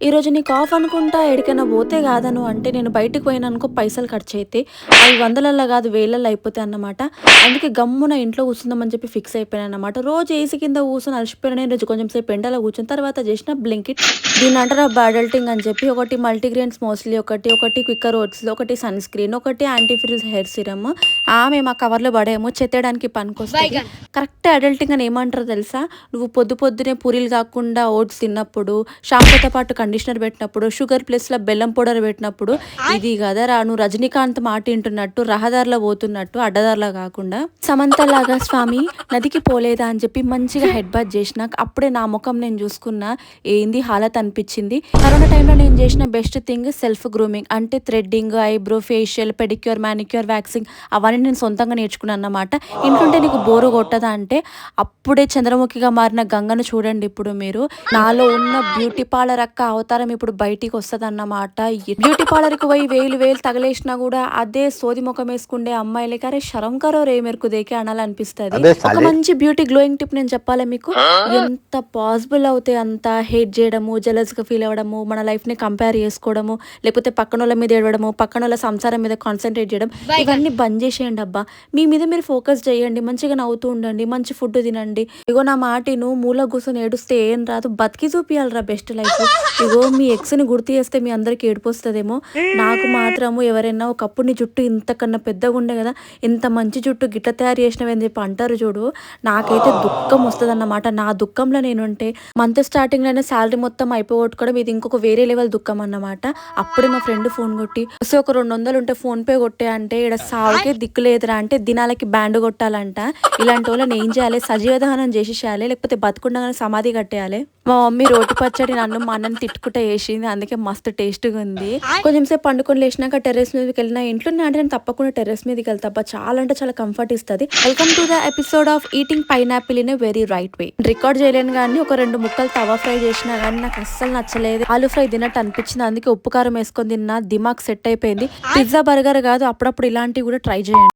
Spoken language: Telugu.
ఈరోజు నీకు ఆఫ్ అనుకుంటా ఎడికైనా పోతే కాదను అంటే నేను బయటకు పోయినానుకో పైసలు ఖర్చయితే అవి వందలల్లో కాదు వేలల్లో అయిపోతాయి అన్నమాట. అందుకే గమ్మున ఇంట్లో కూర్చుందామని చెప్పి ఫిక్స్ అయిపోయాను అన్నమాట. రోజు ఏసీ కింద కూర్చొని అలసిపోయిన నేను రోజు కొంచెం సేపు ఎండలో కూర్చున్న తర్వాత చేసిన బ్లింకిట్ దీన్ని అంటారు అడల్టింగ్ అని చెప్పి ఒకటి మల్టీగ్రెయిన్స్ మోస్ట్లీ ఒకటి క్విక్కర్ ఓట్స్ ఒకటి సన్ స్క్రీన్ ఒకటి యాంటీ ఫ్రిజ్ హెయిర్ సిరమ్ మేము ఆ కవర్లో పడేమో చెత్తడానికి పనికొస్తుంది. కరెక్ట్ అడల్టింగ్ అని ఏమంటారో తెలుసా? నువ్వు పొద్దునే పూరీలు కాకుండా ఓట్స్ తిన్నప్పుడు షాంపూతో పాటు కండిషనర్ పెట్టినప్పుడు షుగర్ ప్లస్లో బెల్లం పౌడర్ పెట్టినప్పుడు ఇది కదరా నువ్వు రజనీకాంత్ మాట వింటున్నట్టు రహదారిలో పోతున్నట్టు అడ్డదారిలో కాకుండా సమంత లాగా స్వామి నదికి పోలేదా అని చెప్పి మంచిగా హెడ్ బాత్ చేసినాక అప్పుడే నా ముఖం నేను చూసుకున్నా ఏంది హాలత్ అనిపించింది. కరోనా టైంలో నేను చేసిన బెస్ట్ థింగ్ సెల్ఫ్ గ్రూమింగ్ అంటే threading eyebrow facial pedicure manicure waxing అవన్నీ నేను సొంతంగా నేర్చుకున్నాను అన్నమాట. ఇంటుంటే నీకు బోరు కొట్టదా అంటే అప్పుడే చంద్రముఖిగా మారిన గంగను చూడండి. ఇప్పుడు మీరు నాలో ఉన్న బ్యూటీ పార్లర్ అక్క అవతారం ఇప్పుడు బయటికి వస్తుంది అన్నమాట. బ్యూటీ పార్లర్కి పోయి వేలు తగలేసినా కూడా అదే సోది ముఖం వేసుకుండే అమ్మాయిలకి అరే శరం కరో రే మెరుకు దేకే అనాలనిపిస్తుంది. ఒక మంచి బ్యూటీ గ్లోయింగ్ టిప్ నేను చెప్పాలి మీకు. ఎంత పాసిబుల్ అవుతే అంత హేట్ చేయడము జెలస్ గా ఫీల్ అవ్వడము మన లైఫ్ ని కంపేర్ చేసుకోవడము లేకపోతే పక్కన వాళ్ళ మీద ఏడవడము పక్కన వాళ్ళ సంసారం మీద కాన్సన్ట్రేట్ చేయడం ఇవన్నీ బంద్ చేసేయండి అబ్బా. మీ మీద మీరు ఫోకస్ చేయండి, మంచిగా నవ్వుతూ ఉండండి, మంచి ఫుడ్ తినండి. ఇగో నా మాటిను మూల కూర్చొని ఏడుస్తే ఏం రాదు, బతికి చూపియాలరా బెస్ట్ లైఫ్. ఇగో మీ ఎక్స్ని గుర్తు చేస్తే మీ అందరికి ఏడుపు వస్తుందేమో, నాకు మాత్రము ఎవరైనా ఒకప్పుడు నీ జుట్టు ఇంతకన్నా పెద్దగా ఉండే కదా, ఇంత మంచి జుట్టు గిట్ల తయారు చేసినవని చెప్పి అంటారు చూడు, నాకైతే దుఃఖం వస్తుంది అన్నమాట. నా దుఃఖంలో నేనుంటే మంత్ స్టార్టింగ్లోనే శాలరీ మొత్తం అయిపోగొట్టుకోవడం ఇది ఇంకొక వేరే లెవెల్ దుఃఖం అన్నమాట. అప్పుడే మా ఫ్రెండ్ ఫోన్ కొట్టి వస్తే ఒక 200 ఉంటే ఫోన్ పే కొట్టే అంటే ఇక్కడ సావుకే దిక్కు లేదురా అంటే దినాలకి బ్యాండ్ కొట్టాలంట. ఇలాంటి వాళ్ళని ఏం చేయాలి, సజీవ దహనం చేసేసేయాలి లేకపోతే బతుకుండగానే సమాధి కట్టేయాలి. మా మమ్మీ రోటి పచ్చడి నన్ను మా అన్నని తిట్టుకుంటే వేసింది, అందుకే మస్తు టేస్ట్గా ఉంది. కొంచెం సేపు పండుకొని లేచినాక టెర్రస్ మీదకి వెళ్ళిన ఇంట్లో అంటే నేను తప్పకుండా టెర్రస్ మీదకి వెళ్తా. చాలా అంటే చాలా కంఫర్ట్ ఇస్తుంది. Welcome to the episode of eating pineapple in a very right way. Record చేయలేను కానీ ఒక 2 ముక్కలు తవా ఫ్రై చేసినా కానీ నాకు అస్సలు నచ్చలేదు. ఆలు ఫ్రై తిన్నట్టు అనిపించింది, అందుకే ఉప్పు కారం వేసుకొని తిన్నా, దిమాగ్ సెట్ అయిపోయింది. పిజ్జా బర్గర్ కాదు, అప్పుడప్పుడు ఇలాంటివి కూడా ట్రై చేయండి.